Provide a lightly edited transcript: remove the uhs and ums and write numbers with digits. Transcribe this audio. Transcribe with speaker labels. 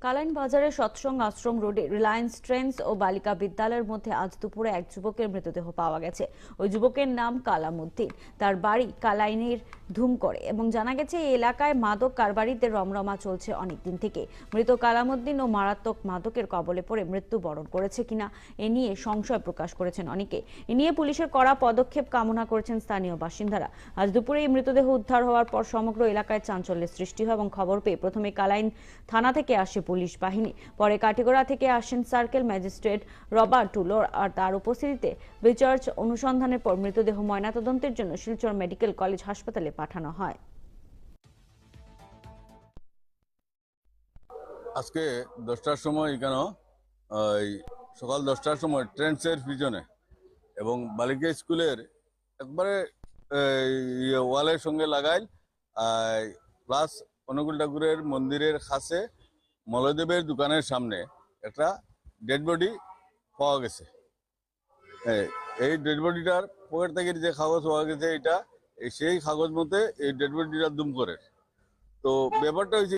Speaker 1: কালাইন বাজারের সৎসঙ্গ আশ্রম রোডে রিলায়েন্স ট্রেন্ডস ও বালিকা বিদ্যালয়ের মধ্যে আজ দুপুরে এক যুবকের মৃতদেহ পাওয়া গেছে। ওই যুবকের নাম কালামুদ্দিন। তার বাড়ি কালাইনের ধুমকড়ে এবং জানা গেছে এই এলাকায় মাদক কারবারিদের রমরমা চলছে অনেকদিন থেকে। মৃত কালামুদ্দিন ও মারাত্মক মাদকের কবলে পড়ে মৃত্যুবরণ করেছে কিনা এ নিয়ে সংশয় প্রকাশ করেছেন অনেকে। এ নিয়ে পুলিশের কড়া পদক্ষেপ কামনা করেছেন স্থানীয় বাসিন্দারা। আজ দুপুরে এই মৃতদেহ উদ্ধার হওয়ার পর সমগ্র এলাকায় চাঞ্চল্যের সৃষ্টি হয় এবং খবর পেয়ে প্রথমে কালাইন থানা থেকে আসে পুলিশ বাহিনী। পরে কাটিগড়া থেকে আসেন সার্কেল ম্যাজিস্ট্রেট রবার্ট টুলোর। আর তার উপস্থিতিতে রিসার্চ অনুসন্ধানের পর মৃতদেহ ময়নাতদন্তের জন্য শিলচর মেডিকেল কলেজ হাসপাতালে পাঠানো হয়।
Speaker 2: আজকে 10টার সময় এখানে সকাল 10টার সময় ট্রেন্ডসের পিছনে এবং বালিকা স্কুলের একবারে ওয়ালের সঙ্গে লাগাই প্লাস অনুকূল ঠাকুরের মন্দিরের কাছে মলয়দেবের দোকানের সামনে একটা ডেড বডি পাওয়া গেছে। এই ডেড বডিটার পকেট থেকে যে কাগজ পাওয়া গেছে এটা সেই কাগজ মতে এই ডেড বডিটা দুম করে। তো ব্যাপারটা হয়েছে